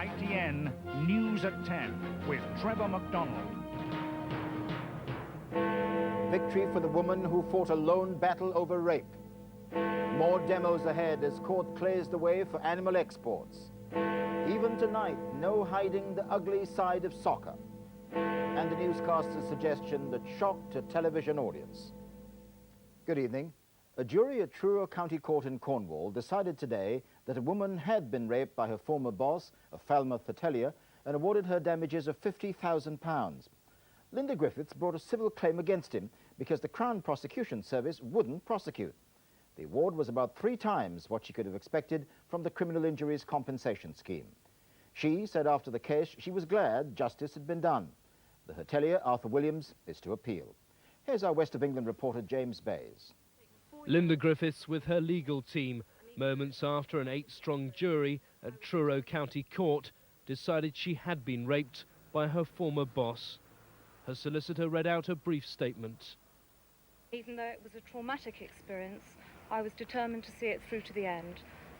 ITN News at 10 with Trevor McDonald. Victory for the woman who fought a lone battle over rape. More demos ahead as court clears the way for animal exports. Even tonight, no hiding the ugly side of soccer. And the newscaster's suggestion that shocked a television audience. Good evening. A jury at Truro County Court in Cornwall decided today that a woman had been raped by her former boss, a Falmouth hotelier, and awarded her damages of £50,000. Linda Griffiths brought a civil claim against him because the Crown Prosecution Service wouldn't prosecute. The award was about 3 times what she could have expected from the Criminal Injuries Compensation Scheme. She said after the case she was glad justice had been done. The hotelier, Arthur Williams, is to appeal. Here's our West of England reporter, James Bays. Linda Griffiths with her legal team, moments after an 8-strong jury at Truro County Court decided she had been raped by her former boss. Her solicitor read out a brief statement. Even though it was a traumatic experience, I was determined to see it through to the end.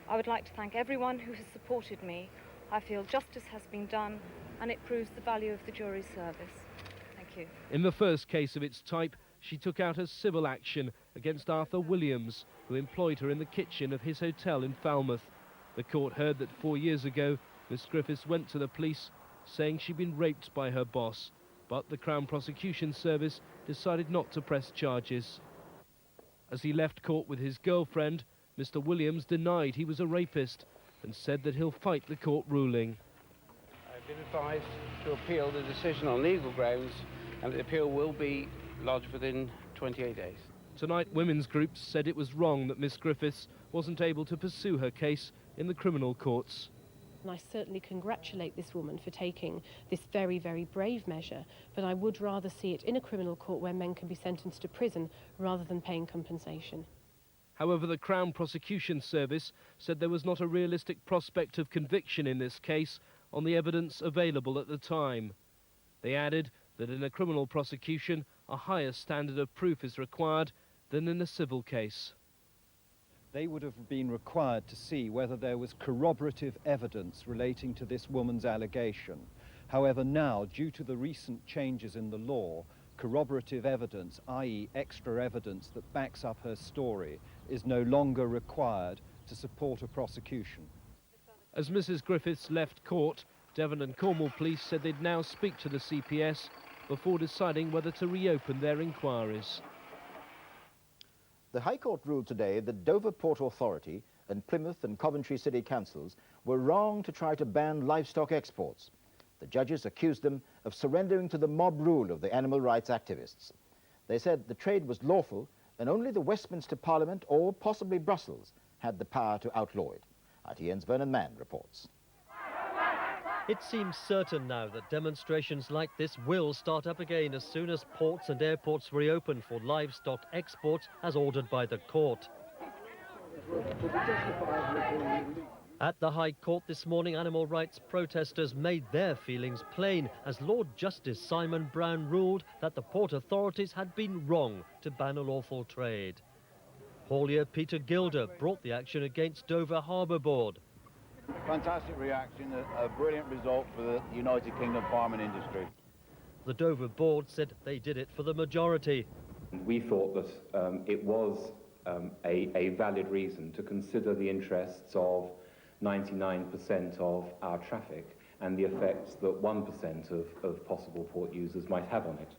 I would like to thank everyone who has supported me. I feel justice has been done and it proves the value of the jury's service. Thank you. In the first case of its type, she took out a civil action against Arthur Williams, who employed her in the kitchen of his hotel in Falmouth. The court heard that 4 years ago, Miss Griffiths went to the police saying she'd been raped by her boss, but the Crown Prosecution Service decided not to press charges. As he left court with his girlfriend, Mr. Williams denied he was a rapist and said that he'll fight the court ruling. I've been advised to appeal the decision on legal grounds, and the appeal will be lodged within 28 days. Tonight, women's groups said it was wrong that Miss Griffiths wasn't able to pursue her case in the criminal courts. And I certainly congratulate this woman for taking this very, very brave measure, but I would rather see it in a criminal court where men can be sentenced to prison rather than paying compensation. However, the Crown Prosecution Service said there was not a realistic prospect of conviction in this case on the evidence available at the time. They added that in a criminal prosecution, a higher standard of proof is required than in a civil case. They would have been required to see whether there was corroborative evidence relating to this woman's allegation. However, now, due to the recent changes in the law, corroborative evidence, i.e. extra evidence that backs up her story, is no longer required to support a prosecution. As Mrs. Griffiths left court, Devon and Cornwall police said they'd now speak to the CPS before deciding whether to reopen their inquiries. The High Court ruled today that Dover Port Authority and Plymouth and Coventry City Councils were wrong to try to ban livestock exports. The judges accused them of surrendering to the mob rule of the animal rights activists. They said the trade was lawful and only the Westminster Parliament or possibly Brussels had the power to outlaw it. ITN's Vernon Mann reports. It seems certain now that demonstrations like this will start up again as soon as ports and airports reopen for livestock exports as ordered by the court. At the High Court this morning, animal rights protesters made their feelings plain as Lord Justice Simon Brown ruled that the port authorities had been wrong to ban a lawful trade. Haulier Peter Gilder brought the action against Dover Harbour Board. Fantastic reaction, a brilliant result for the United Kingdom farming industry. The Dover board said they did it for the majority. We thought that it was a valid reason to consider the interests of 99% of our traffic and the effects that 1% of possible port users might have on it.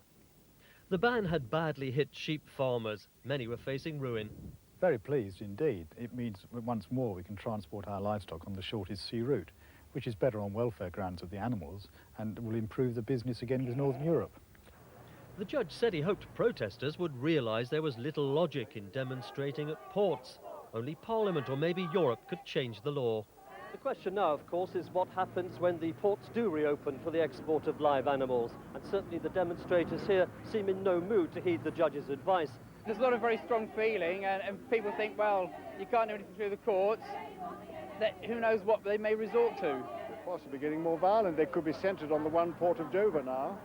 The ban had badly hit sheep farmers. Many were facing ruin. Very pleased indeed. It means once more we can transport our livestock on the shortest sea route, which is better on welfare grounds of the animals and will improve the business again with Northern Europe. The judge said he hoped protesters would realise there was little logic in demonstrating at ports. Only Parliament or maybe Europe could change the law. The question now, of course, is what happens when the ports do reopen for the export of live animals. And certainly the demonstrators here seem in no mood to heed the judge's advice. There's a lot of very strong feeling, and people think, well, you can't do anything through the courts. Who knows what they may resort to. They're possibly getting more violent. They could be centred on the one port of Dover now.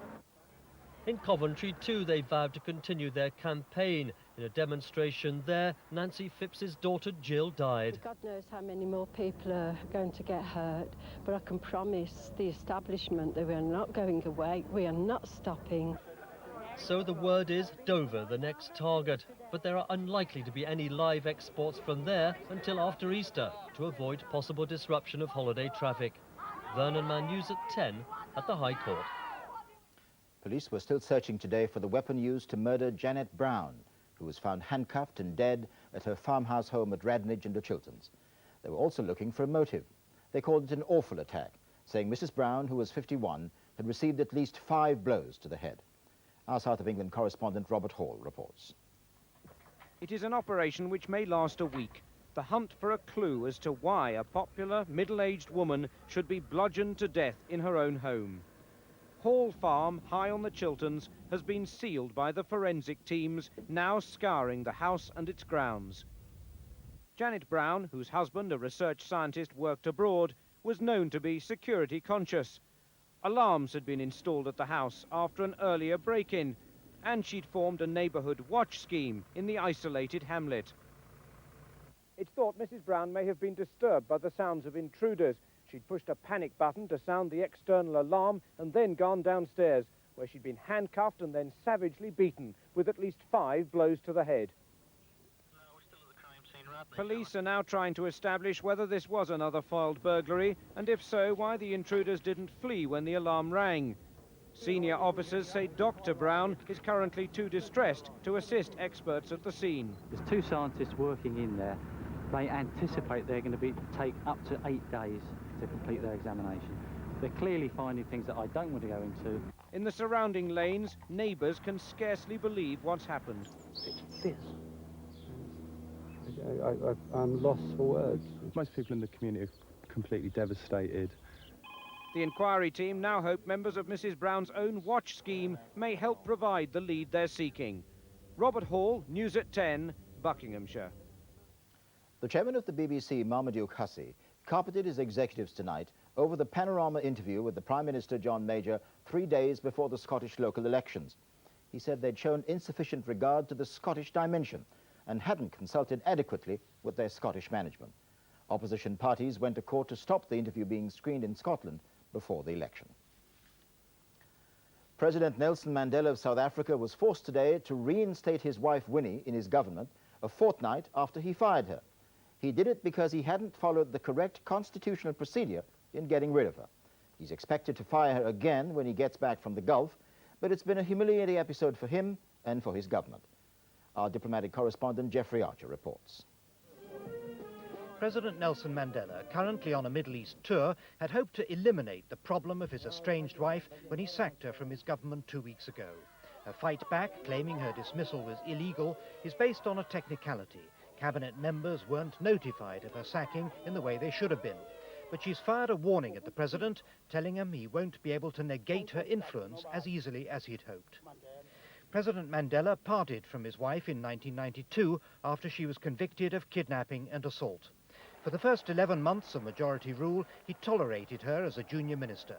In Coventry too, they vowed to continue their campaign. In a demonstration there, Nancy Phipps's daughter Jill died. God knows how many more people are going to get hurt, but I can promise the establishment that we are not going away, we are not stopping. So the word is Dover, the next target, but there are unlikely to be any live exports from there until after Easter to avoid possible disruption of holiday traffic. Vernon Man News at 10 at the High Court. Police were still searching today for the weapon used to murder Janet Brown, who was found handcuffed and dead at her farmhouse home at Radnage and the Chilterns. They were also looking for a motive. They called it an awful attack, saying Mrs. Brown, who was 51, had received at least 5 blows to the head. Our South of England correspondent Robert Hall reports. It is an operation which may last a week. The hunt for a clue as to why a popular middle-aged woman should be bludgeoned to death in her own home. Hall Farm, high on the Chilterns, has been sealed by the forensic teams, now scouring the house and its grounds. Janet Brown, whose husband, a research scientist, worked abroad, was known to be security conscious. Alarms had been installed at the house after an earlier break-in, and she'd formed a neighbourhood watch scheme in the isolated hamlet. It's thought Mrs. Brown may have been disturbed by the sounds of intruders. She'd pushed a panic button to sound the external alarm and then gone downstairs, where she'd been handcuffed and then savagely beaten with at least 5 blows to the head. Police are now trying to establish whether this was another foiled burglary, and if so, why the intruders didn't flee when the alarm rang. Senior officers say Dr. Brown is currently too distressed to assist experts at the scene. There's 2 scientists working in there. They anticipate they're going to take up to 8 days to complete their examination. They're clearly finding things that I don't want to go into. In the surrounding lanes, neighbours can scarcely believe what's happened. It's this. I'm lost for words. Most people in the community are completely devastated. The inquiry team now hope members of Mrs. Brown's own watch scheme may help provide the lead they're seeking. Robert Hall, News at 10, Buckinghamshire. The chairman of the BBC, Marmaduke Hussey, carpeted his executives tonight over the panorama interview with the Prime Minister John Major 3 days before the Scottish local elections. He said they'd shown insufficient regard to the Scottish dimension and hadn't consulted adequately with their Scottish management. Opposition parties went to court to stop the interview being screened in Scotland before the election. President Nelson Mandela of South Africa was forced today to reinstate his wife Winnie in his government a fortnight after he fired her. He did it because he hadn't followed the correct constitutional procedure in getting rid of her. He's expected to fire her again when he gets back from the Gulf, but it's been a humiliating episode for him and for his government. Our diplomatic correspondent Geoffrey Archer reports. President Nelson Mandela, currently on a Middle East tour, had hoped to eliminate the problem of his estranged wife when he sacked her from his government 2 weeks ago. Her fight back, claiming her dismissal was illegal, is based on a technicality. Cabinet members weren't notified of her sacking in the way they should have been. But she's fired a warning at the president, telling him he won't be able to negate her influence as easily as he'd hoped. President Mandela parted from his wife in 1992 after she was convicted of kidnapping and assault. For the first 11 months of majority rule, he tolerated her as a junior minister.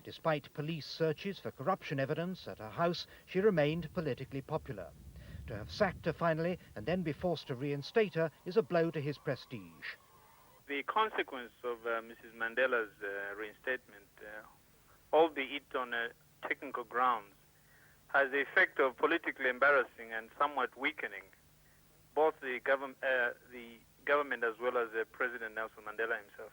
Despite police searches for corruption evidence at her house, she remained politically popular. To have sacked her finally and then be forced to reinstate her is a blow to his prestige. The consequence of Mrs. Mandela's reinstatement, albeit on technical grounds, has the effect of politically embarrassing and somewhat weakening both the government as well as President Nelson Mandela himself.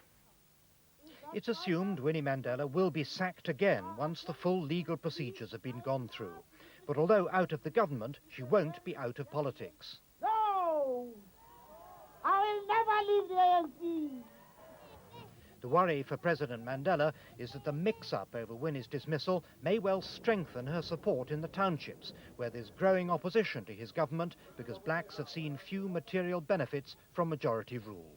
It's assumed Winnie Mandela will be sacked again once the full legal procedures have been gone through. But although out of the government, she won't be out of politics. No! I will never leave the ANC! The worry for President Mandela is that the mix-up over Winnie's dismissal may well strengthen her support in the townships, where there's growing opposition to his government because blacks have seen few material benefits from majority rule.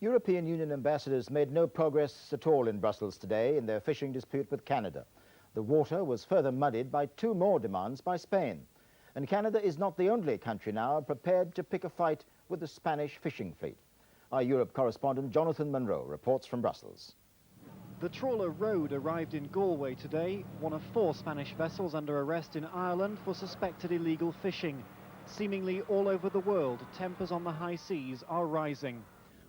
European Union ambassadors made no progress at all in Brussels today in their fishing dispute with Canada. The water was further muddied by 2 more demands by Spain. And Canada is not the only country now prepared to pick a fight with the Spanish fishing fleet. Our Europe correspondent Jonathan Monroe reports from Brussels. The trawler Road arrived in Galway today, one of 4 Spanish vessels under arrest in Ireland for suspected illegal fishing. Seemingly all over the world, tempers on the high seas are rising.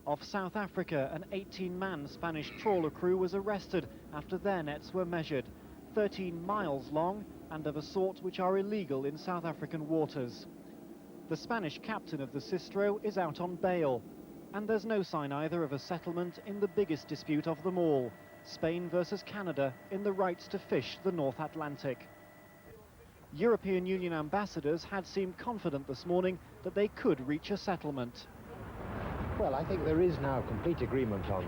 Off South Africa, an 18-man Spanish trawler crew was arrested after their nets were measured, 13 miles long and of a sort which are illegal in South African waters. The Spanish captain of the Sistro is out on bail, and there's no sign either of a settlement in the biggest dispute of them all, Spain versus Canada in the rights to fish the North Atlantic. European Union ambassadors had seemed confident this morning that they could reach a settlement. Well, I think there is now complete agreement on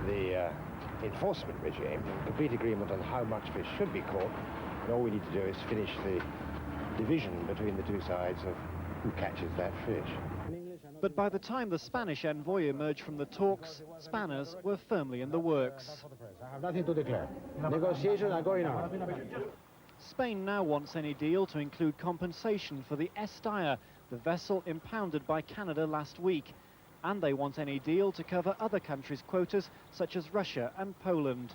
the enforcement regime, complete agreement on how much fish should be caught, and all we need to do is finish the division between the two sides of who catches that fish. But by the time the Spanish envoy emerged from the talks, spanners were firmly in the works. I have nothing to declare. Negotiations are going on. Spain now wants any deal to include compensation for the Eyre, the vessel impounded by Canada last week. And they want any deal to cover other countries' quotas, such as Russia and Poland.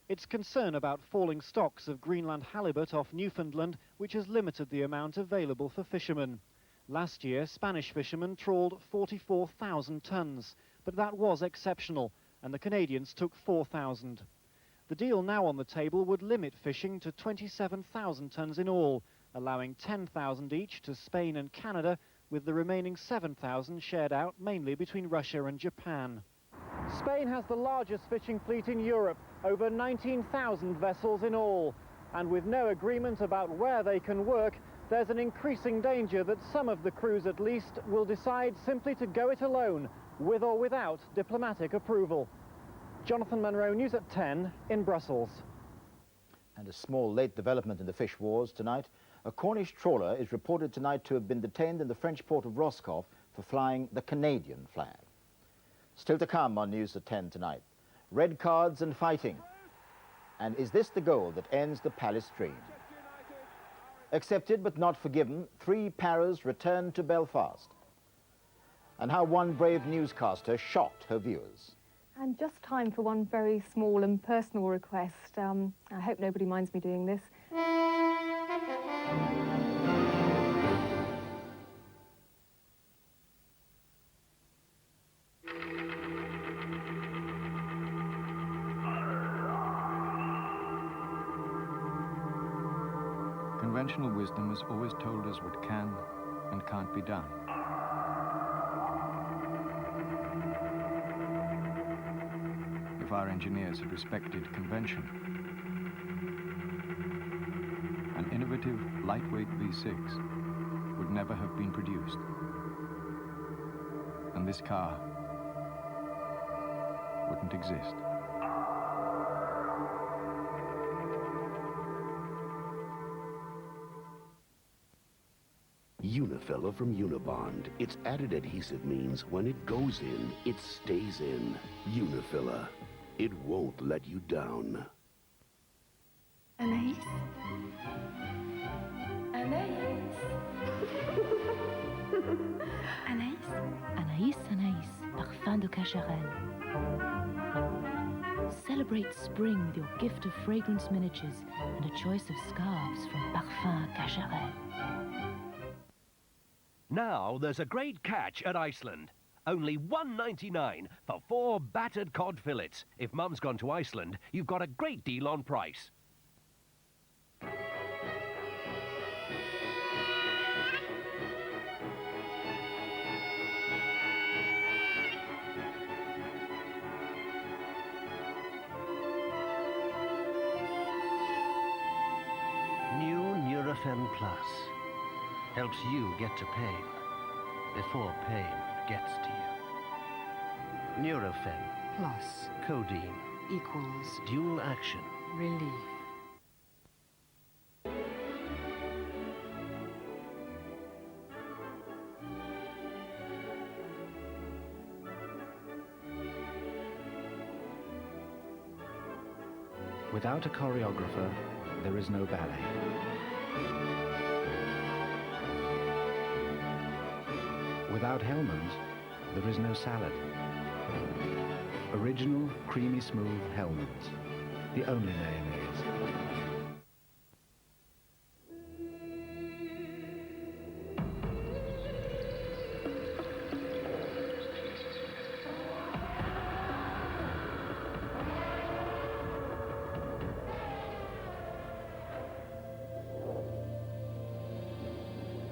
It's concern about falling stocks of Greenland halibut off Newfoundland, which has limited the amount available for fishermen. Last year, Spanish fishermen trawled 44,000 tons, but that was exceptional, and the Canadians took 4,000. The deal now on the table would limit fishing to 27,000 tons in all, allowing 10,000 each to Spain and Canada, with the remaining 7,000 shared out mainly between Russia and Japan. Spain has the largest fishing fleet in Europe, over 19,000 vessels in all. And with no agreement about where they can work, there's an increasing danger that some of the crews at least will decide simply to go it alone, with or without diplomatic approval. Jonathan Munro, News at 10 in Brussels. And a small late development in the fish wars tonight. A Cornish trawler is reported tonight to have been detained in the French port of Roscoff for flying the Canadian flag. Still to come on News at 10 tonight. Red cards and fighting. And is this the goal that ends the Palace dream? Accepted but not forgiven, 3 paras returned to Belfast. And how one brave newscaster shocked her viewers. And just time for one very small and personal request. I hope nobody minds me doing this. Conventional wisdom has always told us what can and can't be done. If our engineers had respected convention, an innovative, lightweight V6 would never have been produced. And this car wouldn't exist. Unifilla from Unibond. Its added adhesive means when it goes in, it stays in. Unifilla. It won't let you down. Anaïs? Anaïs? Anaïs? Anaïs, Anaïs, Parfums Cacharel. Celebrate spring with your gift of fragrance miniatures and a choice of scarves from Parfums Cacharel. Now there's a great catch at Iceland. Only $1.99 for 4 battered cod fillets. If Mum's gone to Iceland, you've got a great deal on price. New Nurofen Plus helps you get to pain before pain gets to you. Nurofen Plus codeine equals dual action relief. Without a choreographer, there is no ballet. Without Hellmann's, there is no salad. Original, creamy smooth Hellmann's. The only mayonnaise.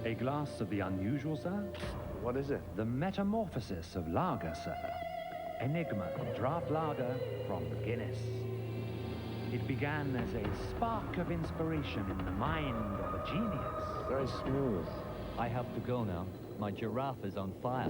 A glass of the unusual, sir? What is it? The metamorphosis of lager, sir. Enigma Draught Lager from Guinness. It began as a spark of inspiration in the mind of a genius. Very smooth. I have to go now. My giraffe is on fire.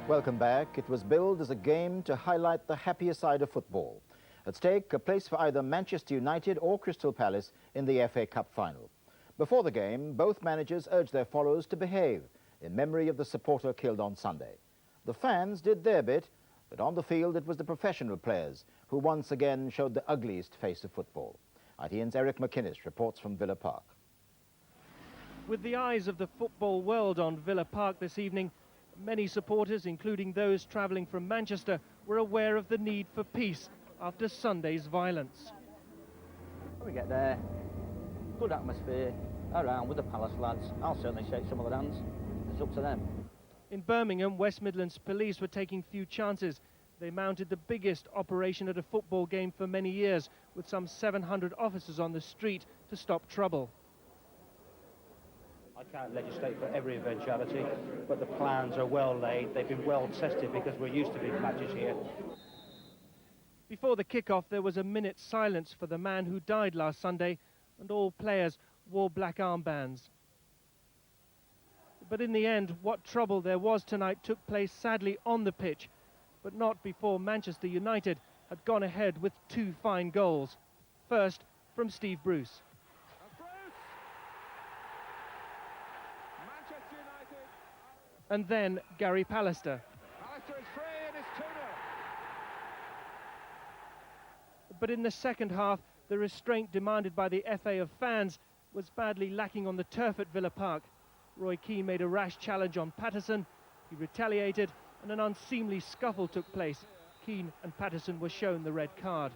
Welcome back. It was billed as a game to highlight the happier side of football. At stake, a place for either Manchester United or Crystal Palace in the FA Cup final. Before the game, both managers urged their followers to behave in memory of the supporter killed on Sunday. The fans did their bit, but on the field it was the professional players who once again showed the ugliest face of football. ITN's Eric McInnes reports from Villa Park. With the eyes of the football world on Villa Park this evening, many supporters, including those travelling from Manchester, were aware of the need for peace after Sunday's violence. When we get there, good atmosphere, around with the Palace lads. I'll certainly shake some of their hands. It's up to them. In Birmingham, West Midlands police were taking few chances. They mounted the biggest operation at a football game for many years, with some 700 officers on the street to stop trouble. I can't legislate for every eventuality, but the plans are well laid. They've been well tested because we're used to big matches here. Before the kick-off, there was a minute's silence for the man who died last Sunday, and all players wore black armbands. But in the end, what trouble there was tonight took place sadly on the pitch, but not before Manchester United had gone ahead with two fine goals. First, from Steve Bruce. And then Gary Pallister. Pallister is free and it's 2-0. But in the second half, the restraint demanded by the FA of fans was badly lacking on the turf at Villa Park. Roy Keane made a rash challenge on Patterson. He retaliated and an unseemly scuffle took place. Keane and Patterson were shown the red card.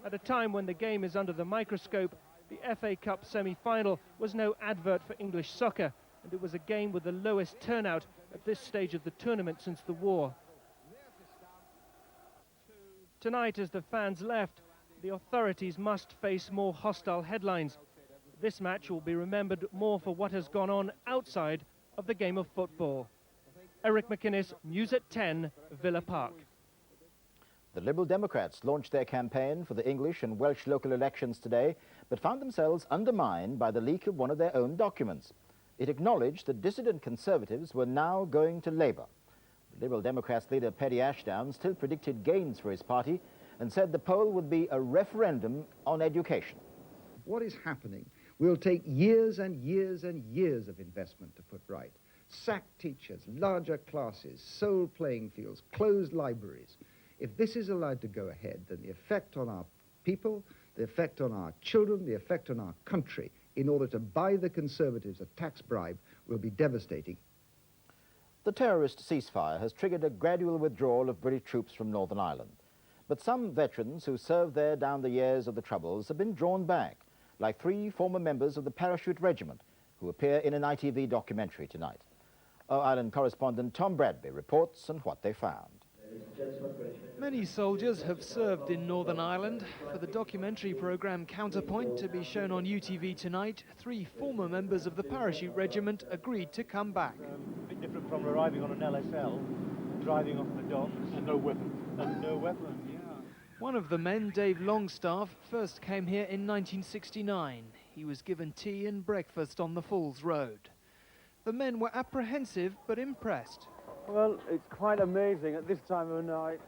At a time when the game is under the microscope, the FA Cup semi-final was no advert for English soccer, and it was a game with the lowest turnout at this stage of the tournament since the war. Tonight, as the fans left, the authorities must face more hostile headlines. This match will be remembered more for what has gone on outside of the game of football. Eric McInnes, News at 10, Villa Park. The Liberal Democrats launched their campaign for the English and Welsh local elections today, but found themselves undermined by the leak of one of their own documents. It acknowledged that dissident Conservatives were now going to Labour. The Liberal Democrats leader Paddy Ashdown still predicted gains for his party and said the poll would be a referendum on education. What is happening will take years and years and years of investment to put right. Sacked teachers, larger classes, sole playing fields, closed libraries. If this is allowed to go ahead, then the effect on our people, the effect on our children, the effect on our country, in order to buy the Conservatives a tax bribe, will be devastating. The terrorist ceasefire has triggered a gradual withdrawal of British troops from Northern Ireland. But some veterans who served there down the years of the Troubles have been drawn back, like 3 former members of the Parachute Regiment, who appear in an ITV documentary tonight. Our Ireland correspondent Tom Bradby reports on what they found. Many soldiers have served in Northern Ireland. For the documentary programme Counterpoint to be shown on UTV tonight, 3 former members of the Parachute Regiment agreed to come back. A bit different from arriving on an LSL, driving off the docks. And no weapon. And no weapon, yeah. One of the men, Dave Longstaff, first came here in 1969. He was given tea and breakfast on the Falls Road. The men were apprehensive but impressed. Well, it's quite amazing at this time of night.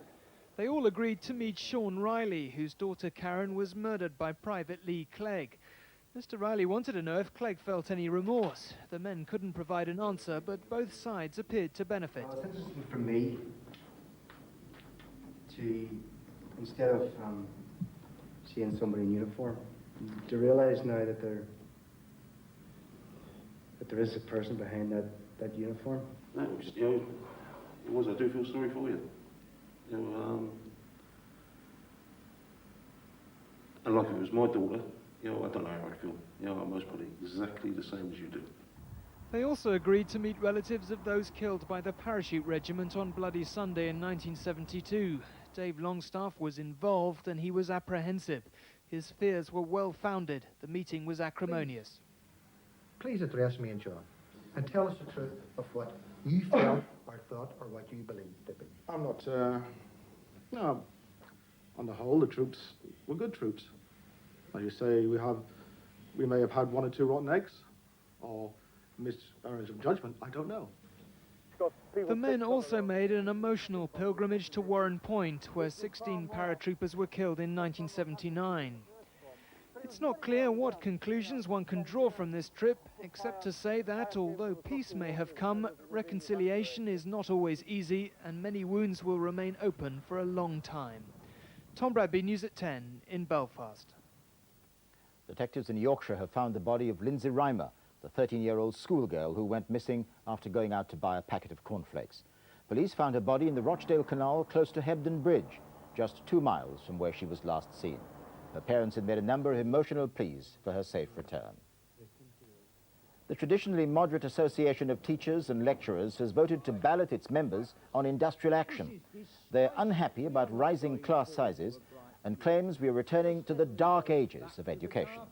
They all agreed to meet Sean Riley, whose daughter Karen was murdered by Private Lee Clegg. Mr. Riley wanted to know if Clegg felt any remorse. The men couldn't provide an answer, but both sides appeared to benefit. From me to, instead of seeing somebody in uniform, to realise now that there is a person behind that uniform. No, just, you know, it was, I do feel sorry for you. You know, and like if it was my daughter, you know, I don't know how I feel. You know, I'm most probably exactly the same as you do. They also agreed to meet relatives of those killed by the Parachute Regiment on Bloody Sunday in 1972. Dave Longstaff was involved and he was apprehensive. His fears were well-founded. The meeting was acrimonious. Please address me and John and tell us the truth of what you felt or thought or what you believed to be. I'm not, no, on the whole, the troops were good troops. Like you say, we may have had one or two rotten eggs, or miscarriage of judgment, I don't know. The men also made an emotional pilgrimage to Warren Point, where 16 paratroopers were killed in 1979. It's not clear what conclusions one can draw from this trip, except to say that, although peace may have come, reconciliation is not always easy, and many wounds will remain open for a long time. Tom Bradby, News at 10, in Belfast. Detectives in Yorkshire have found the body of Lindsay Reimer, the 13-year-old schoolgirl who went missing after going out to buy a packet of cornflakes. Police found her body in the Rochdale Canal close to Hebden Bridge, just 2 miles from where she was last seen. Her parents had made a number of emotional pleas for her safe return. The traditionally moderate Association of Teachers and Lecturers has voted to ballot its members on industrial action. They're unhappy about rising class sizes and claims we are returning to the dark ages of education.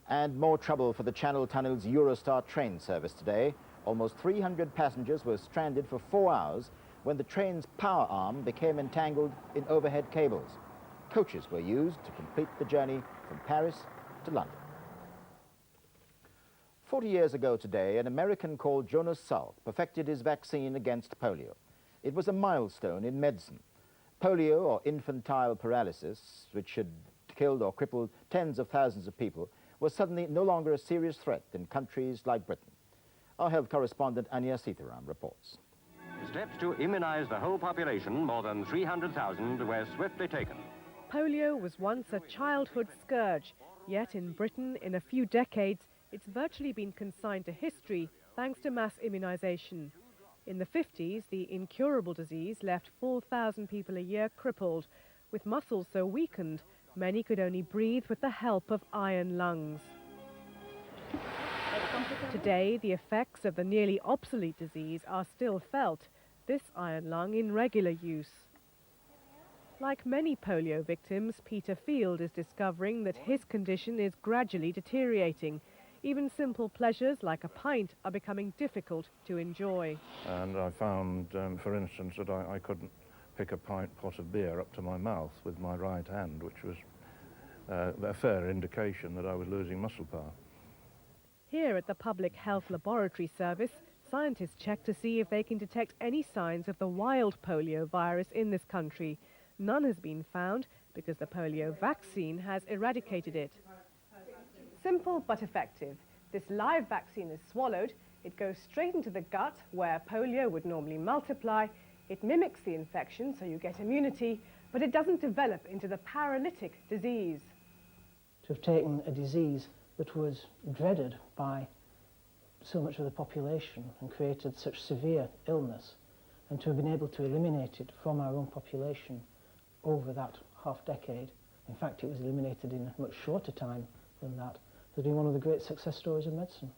And more trouble for the Channel Tunnel's Eurostar train service today. Almost 300 passengers were stranded for 4 hours when the train's power arm became entangled in overhead cables. Coaches were used to complete the journey from Paris to London. 40 years ago today, an American called Jonas Salk perfected his vaccine against polio. It was a milestone in medicine. Polio, or infantile paralysis, which had killed or crippled tens of thousands of people, was suddenly no longer a serious threat in countries like Britain. Our health correspondent Anya Sitharam reports. Steps to immunize the whole population, more than 300,000, were swiftly taken. Polio was once a childhood scourge, yet in Britain, in a few decades, it's virtually been consigned to history thanks to mass immunization. In the 50s, the incurable disease left 4,000 people a year crippled, with muscles so weakened many could only breathe with the help of iron lungs. Today, the effects of the nearly obsolete disease are still felt, this iron lung in regular use. Like many polio victims, Peter Field is discovering that his condition is gradually deteriorating. Even simple pleasures like a pint are becoming difficult to enjoy. And I found, for instance, that I couldn't pick a pint pot of beer up to my mouth with my right hand, which was a fair indication that I was losing muscle power. Here at the Public Health Laboratory Service, scientists check to see if they can detect any signs of the wild polio virus in this country. None has been found because the polio vaccine has eradicated it. Simple but effective. This live vaccine is swallowed. It goes straight into the gut where polio would normally multiply. It mimics the infection, so you get immunity, but it doesn't develop into the paralytic disease. To have taken a disease that was dreaded by so much of the population and created such severe illness, and to have been able to eliminate it from our own population over that half-decade, in fact it was eliminated in a much shorter time than that, has been one of the great success stories of medicine.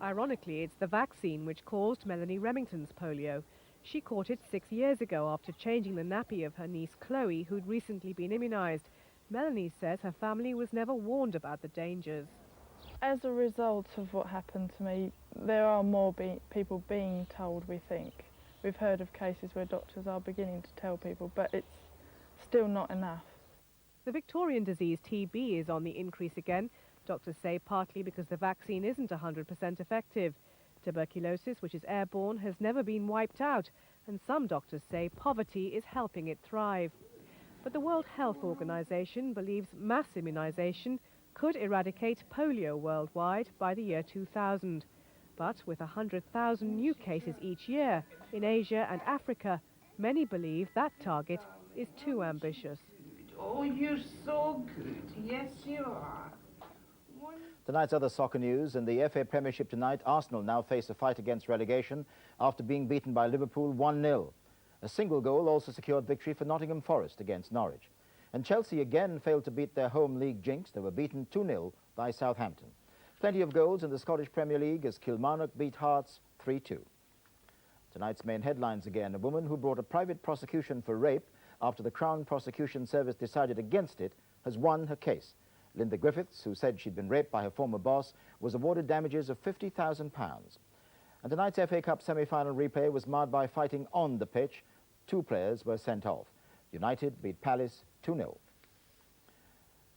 Ironically, it's the vaccine which caused Melanie Remington's polio. She caught it 6 years ago after changing the nappy of her niece Chloe, who'd recently been immunized. Melanie says her family was never warned about the dangers. As a result of what happened to me, there are more people being told, we think. We've heard of cases where doctors are beginning to tell people, but it's still not enough. The Victorian disease TB is on the increase again. Doctors say partly because the vaccine isn't 100% effective. Tuberculosis, which is airborne, has never been wiped out, and some doctors say poverty is helping it thrive. But the World Health Organization believes mass immunization could eradicate polio worldwide by the year 2000. But with 100,000 new cases each year in Asia and Africa, Many believe that target is too ambitious. Oh, you're so good. Yes, you are. Tonight's other soccer news. In the FA Premiership tonight, Arsenal now face a fight against relegation after being beaten by Liverpool 1-0. A single goal also secured victory for Nottingham Forest against Norwich. And Chelsea again failed to beat their home league jinx. They were beaten 2-0 by Southampton. Plenty of goals in the Scottish Premier League as Kilmarnock beat Hearts 3-2. Tonight's main headlines again. A woman who brought a private prosecution for rape after the Crown Prosecution Service decided against it has won her case. Linda Griffiths, who said she'd been raped by her former boss, was awarded damages of £50,000. And tonight's FA Cup semi-final replay was marred by fighting on the pitch. 2 players were sent off. United beat Palace 2-0.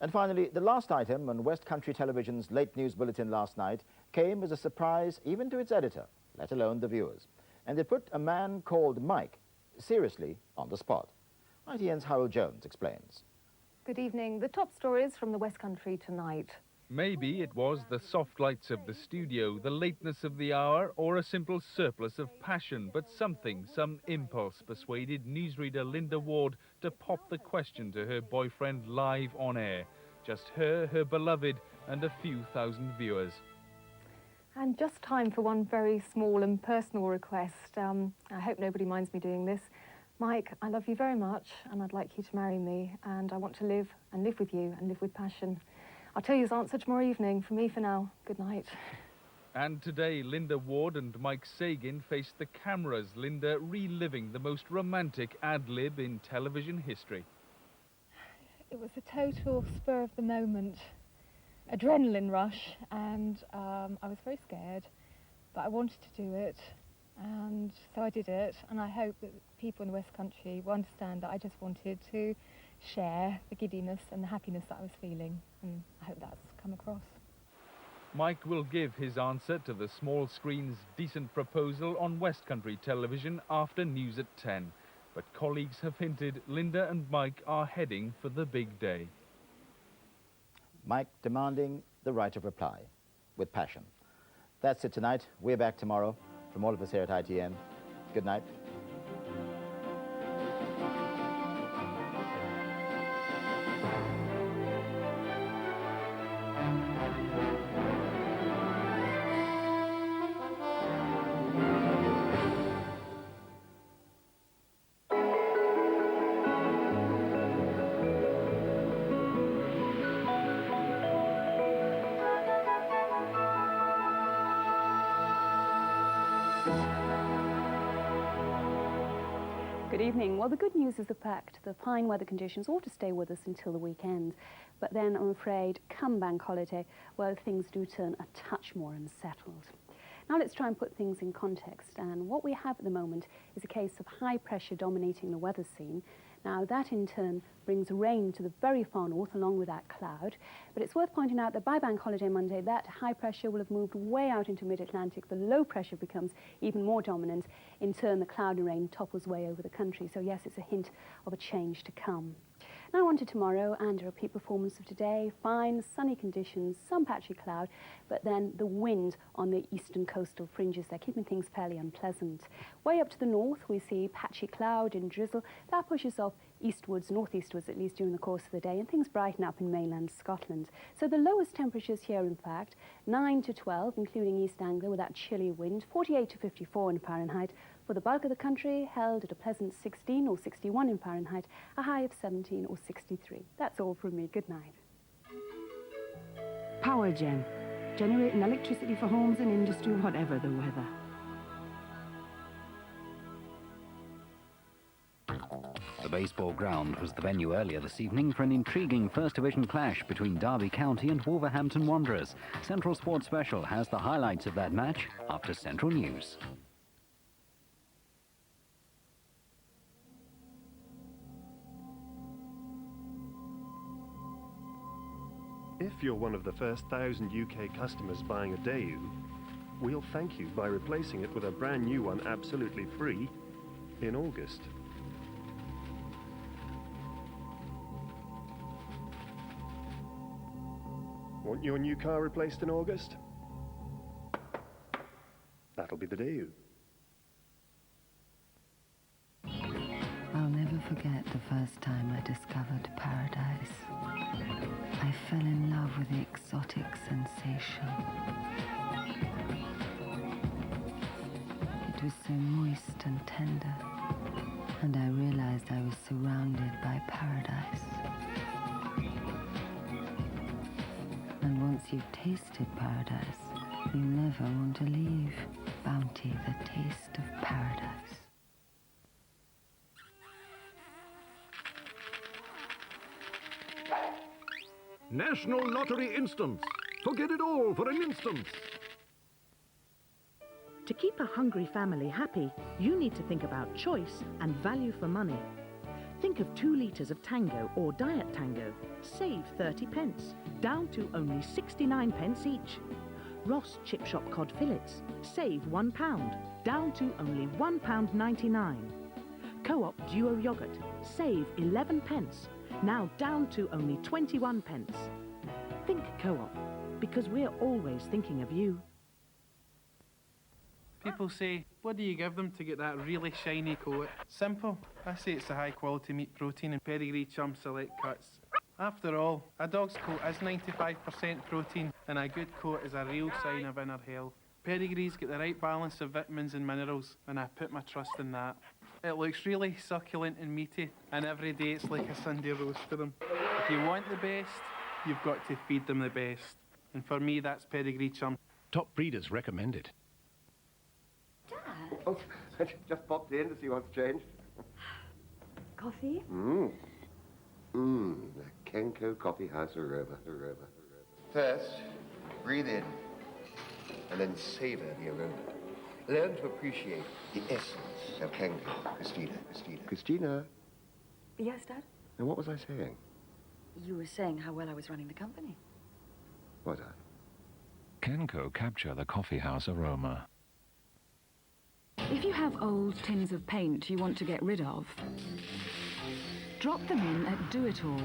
And finally, the last item on West Country Television's late news bulletin last night came as a surprise even to its editor, let alone the viewers. And it put a man called Mike seriously on the spot. ITN's Howell Jones explains. Good evening. The top stories from the West Country tonight. Maybe it was the soft lights of the studio, the lateness of the hour, or a simple surplus of passion, but something, some impulse persuaded newsreader Linda Ward to pop the question to her boyfriend live on air. Just her, her beloved, and a few thousand viewers. And just time for one very small and personal request. I hope nobody minds me doing this. Mike, I love you very much, and I'd like you to marry me, and I want to live with you and live with passion. I'll tell you his answer tomorrow evening. From me for now, good night. And today, Linda Ward and Mike Sagan faced the cameras, Linda reliving the most romantic ad-lib in television history. It was a total spur of the moment, adrenaline rush, and I was very scared, but I wanted to do it. And so I did it, and I hope that people in the West Country will understand that I just wanted to share the giddiness and the happiness that I was feeling, and I hope that's come across. Mike will give his answer to the small screen's decent proposal on West Country Television after news at 10. But colleagues have hinted Linda and Mike are heading for the big day. Mike demanding the right of reply with passion. That's it tonight. We're back tomorrow. From all of us here at ITN, good night. Good evening. Well, the good news is the fact the fine weather conditions ought to stay with us until the weekend. But then, I'm afraid, come bank holiday, well, things do turn a touch more unsettled. Now let's try and put things in context. And what we have at the moment is a case of high pressure dominating the weather scene. Now that in turn brings rain to the very far north along with that cloud. But it's worth pointing out that by bank holiday Monday, that high pressure will have moved way out into mid-Atlantic. The low pressure becomes even more dominant. In turn, the cloud and rain topples way over the country. So yes, it's a hint of a change to come. Now on to tomorrow and a repeat performance of today. Fine, sunny conditions, some patchy cloud, but then the wind on the eastern coastal fringes. They're keeping things fairly unpleasant. Way up to the north, we see patchy cloud and drizzle. That pushes off eastwards, northeastwards at least during the course of the day, and things brighten up in mainland Scotland. So the lowest temperatures here, in fact, 9 to 12, including East Anglia with that chilly wind, 48 to 54 in Fahrenheit. For the bulk of the country, held at a pleasant 16 or 61 in Fahrenheit, a high of 17 or 63. That's all from me. Good night. PowerGen, generating electricity for homes and industry, whatever the weather. The baseball ground was the venue earlier this evening for an intriguing First Division clash between Derby County and Wolverhampton Wanderers. Central Sports Special has the highlights of that match after Central News. If you're one of the first 1,000 UK customers buying a Daewoo, we'll thank you by replacing it with a brand new one absolutely free in August. Want your new car replaced in August? That'll be the Daewoo. forget the first time I discovered paradise. I fell in love with the exotic sensation. It was so moist and tender, and I realized I was surrounded by paradise. And once you've tasted paradise, you never want to leave. Bounty, the taste of paradise. National Lottery Instance. Forget it all for an instant. To keep a hungry family happy, you need to think about choice and value for money. Think of 2 litres of Tango or Diet Tango. Save 30 pence, down to only 69 pence each. Ross Chip Shop Cod Fillets. Save £1, down to only £1.99. Co-op Duo Yoghurt. Save 11 pence, now down to only 21 pence. Think Co-op, because we're always thinking of you. People say, what do you give them to get that really shiny coat? Simple. I say it's the high quality meat protein and Pedigree Chum Select Cuts. After all, a dog's coat is 95% protein, and a good coat is a real sign of inner health. Pedigree's got the right balance of vitamins and minerals, and I put my trust in that. It looks really succulent and meaty, and every day it's like a Sunday roast for them. If you want the best, you've got to feed them the best. And for me, that's Pedigree Chum. Top breeders recommended. Oh, I just popped in to see what's changed. Coffee? The Kenco Coffee House aroma. First, breathe in, and then savor the aroma. Learn to appreciate the essence of Kenco. Christina. Yes, Dad? Now, what was I saying? You were saying how well I was running the company. Was I? Kenco capture the coffee house aroma. If you have old tins of paint you want to get rid of, drop them in at Do It All.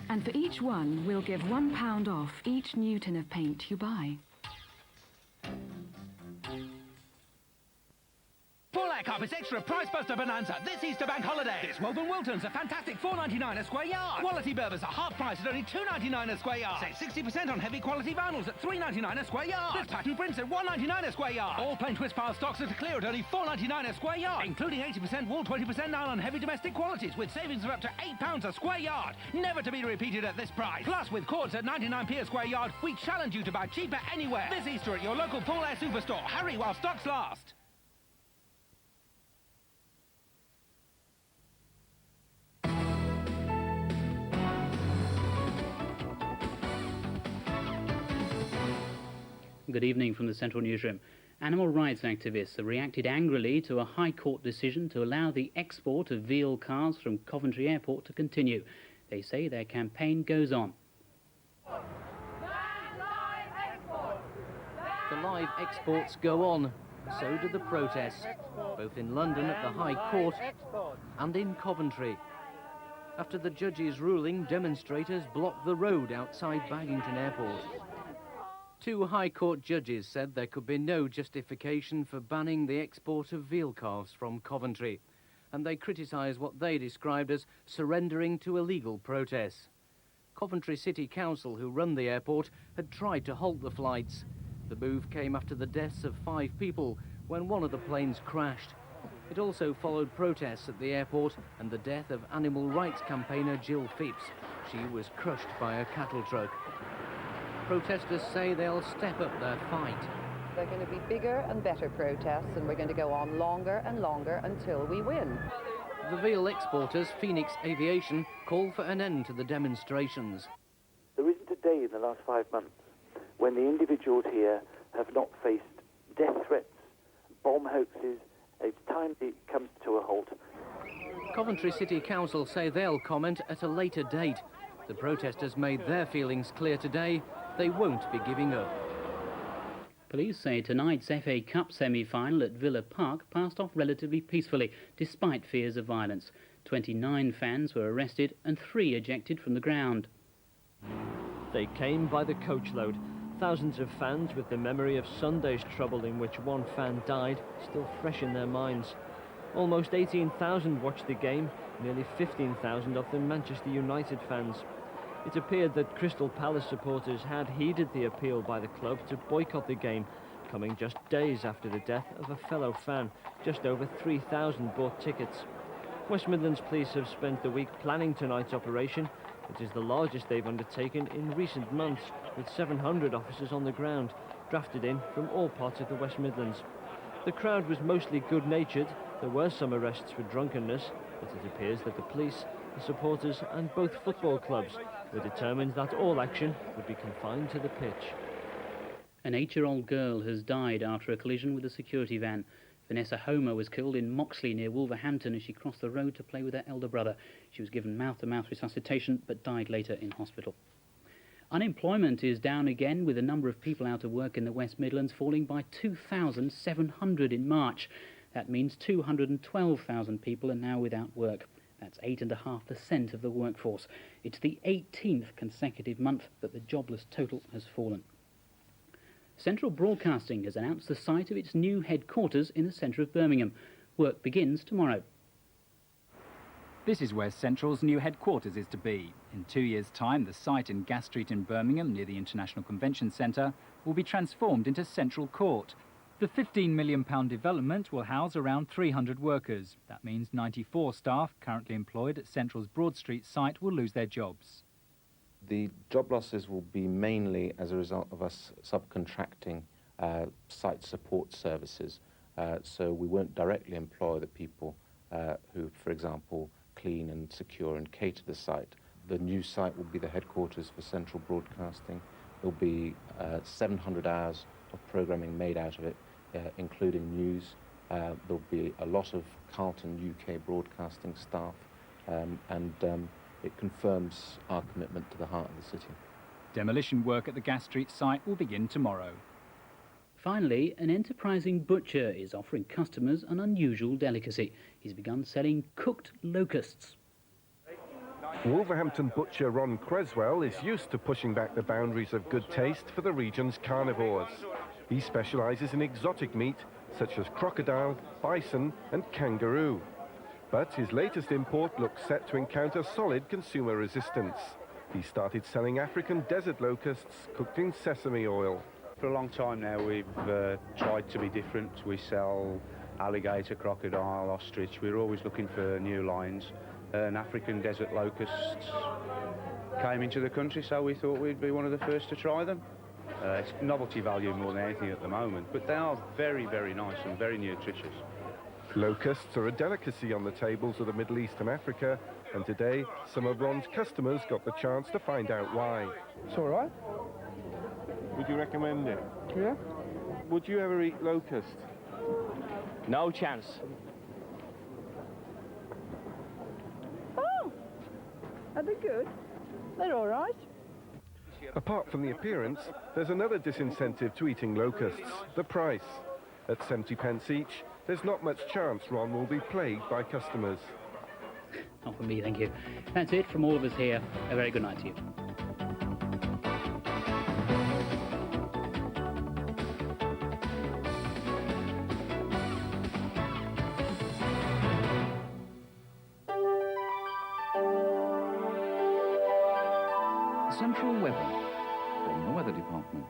And for each one, we'll give £1 off each new tin of paint you buy. Fallout Carpets Extra Price Buster Bonanza this Easter bank holiday. This Woven Wilton's a fantastic $4.99 a square yard. Quality Berbers are half price at only $2.99 a square yard. Save 60% on heavy quality vinyls at $3.99 a square yard. This pattern prints at $1.99 a square yard. All plain twist pile stocks are to clear at only $4.99 a square yard, including 80% wool, 20% nylon heavy domestic qualities with savings of up to £8 a square yard. Never to be repeated at this price. Plus, with cords at 99p a square yard, we challenge you to buy cheaper anywhere. This Easter at your local Paul Air Superstore. Hurry while stocks last. Good evening from the Central Newsroom. Animal rights activists have reacted angrily to a High Court decision to allow the export of veal calves from Coventry Airport to continue. They say their campaign goes on. The live exports go on. So do the protests, both in London at the High Court and in Coventry. After the judge's ruling, demonstrators blocked the road outside Baggington Airport. 2 High Court judges said there could be no justification for banning the export of veal calves from Coventry, and they criticised what they described as surrendering to illegal protests. Coventry City Council, who run the airport, had tried to halt the flights. The move came after the deaths of 5 people when one of the planes crashed. It also followed protests at the airport and the death of animal rights campaigner Jill Phipps. She was crushed by a cattle truck. Protesters say they'll step up their fight. They're going to be bigger and better protests, and we're going to go on longer and longer until we win. The veal exporters, Phoenix Aviation, call for an end to the demonstrations. There isn't a day in the last 5 months when the individuals here have not faced death threats, bomb hoaxes. It's time it comes to a halt. Coventry City Council say they'll comment at a later date. The protesters made their feelings clear today. They won't be giving up. Police say tonight's FA Cup semi-final at Villa Park passed off relatively peacefully, despite fears of violence. 29 fans were arrested and 3 ejected from the ground. They came by the coachload. Thousands of fans with the memory of Sunday's trouble in which one fan died still fresh in their minds. Almost 18,000 watched the game, nearly 15,000 of them Manchester United fans. It appeared that Crystal Palace supporters had heeded the appeal by the club to boycott the game, coming just days after the death of a fellow fan. Just over 3,000 bought tickets. West Midlands Police have spent the week planning tonight's operation. It is the largest they've undertaken in recent months, with 700 officers on the ground, drafted in from all parts of the West Midlands. The crowd was mostly good-natured. There were some arrests for drunkenness, but it appears that the police, the supporters and both football clubs were determined that all action would be confined to the pitch. An 8-year-old girl has died after a collision with a security van. Vanessa Homer was killed in Moxley near Wolverhampton as she crossed the road to play with her elder brother. She was given mouth-to-mouth resuscitation but died later in hospital. Unemployment is down again, with the number of people out of work in the West Midlands falling by 2,700 in March. That means 212,000 people are now without work. That's 8.5% of the workforce. It's the 18th consecutive month that the jobless total has fallen. Central Broadcasting has announced the site of its new headquarters in the centre of Birmingham. Work begins tomorrow. This is where Central's new headquarters is to be. In 2 years' time, the site in Gas Street in Birmingham, near the International Convention Centre, will be transformed into Central Court. The £15 million development will house around 300 workers. That means 94 staff currently employed at Central's Broad Street site will lose their jobs. The job losses will be mainly as a result of us subcontracting site support services. So we won't directly employ the people who, for example, clean and secure and cater the site. The new site will be the headquarters for Central Broadcasting. There'll be 700 hours of programming made out of it, including news. There'll be a lot of Carlton UK broadcasting staff, and it confirms our commitment to the heart of the city. Demolition work at the Gas Street site will begin tomorrow. Finally, an enterprising butcher is offering customers an unusual delicacy. He's begun selling cooked locusts. Wolverhampton butcher Ron Creswell is used to pushing back the boundaries of good taste for the region's carnivores. He specialises in exotic meat such as crocodile, bison and kangaroo. But his latest import looks set to encounter solid consumer resistance. He started selling African desert locusts cooked in sesame oil. For a long time now we've tried to be different. We sell alligator, crocodile, ostrich. We're always looking for new lines. And African desert locusts came into the country, so we thought we'd be one of the first to try them. It's novelty value more than anything at the moment, but they are very, very nice and very nutritious. Locusts are a delicacy on the tables of the Middle East and Africa, and today some of Ron's customers got the chance to find out why. It's all right. Would you recommend it? Yeah. Would you ever eat locust? No chance. Oh, are they good? They're all right. Apart from the appearance, there's another disincentive to eating locusts, the price. At 70 pence each, there's not much chance Ron will be plagued by customers. Not from me, thank you. That's it from all of us here. A very good night to you. Central Weather from the Weather Department.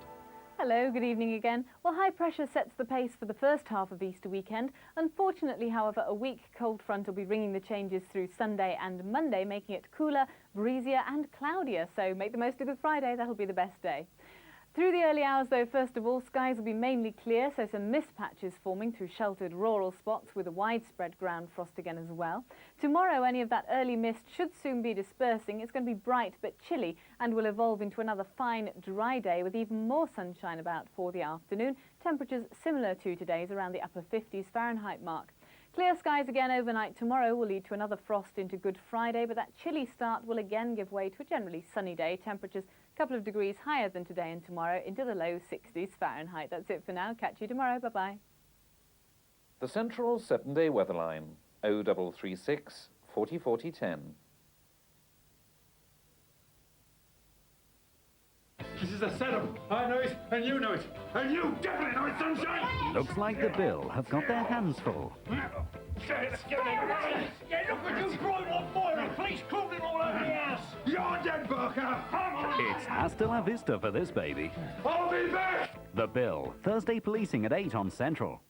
Hello, good evening again. Well, high pressure sets the pace for the first half of Easter weekend. Unfortunately, however, a weak cold front will be bringing the changes through Sunday and Monday, making it cooler, breezier and cloudier. So make the most of Good Friday, that'll be the best day. Through the early hours, though, first of all, skies will be mainly clear, so some mist patches forming through sheltered rural spots with a widespread ground frost again as well. Tomorrow, any of that early mist should soon be dispersing. It's going to be bright but chilly and will evolve into another fine, dry day with even more sunshine about for the afternoon. Temperatures similar to today's, around the upper 50s Fahrenheit mark. Clear skies again overnight tomorrow will lead to another frost into Good Friday, but that chilly start will again give way to a generally sunny day. Temperatures a couple of degrees higher than today and tomorrow, into the low 60s Fahrenheit. That's it for now. Catch you tomorrow. Bye-bye. The Central 7-Day Weather Line, 0336 40 40 10. This is a setup. I know it, and you know it. And you definitely know it, Sunshine! Looks like the Bill have got their hands full. Yeah, look what you brought on board. The police crawling all over the house. You're dead, Barker. Come on. It's hasta la vista for this baby. I'll be back. The Bill, Thursday policing at 8 on Central.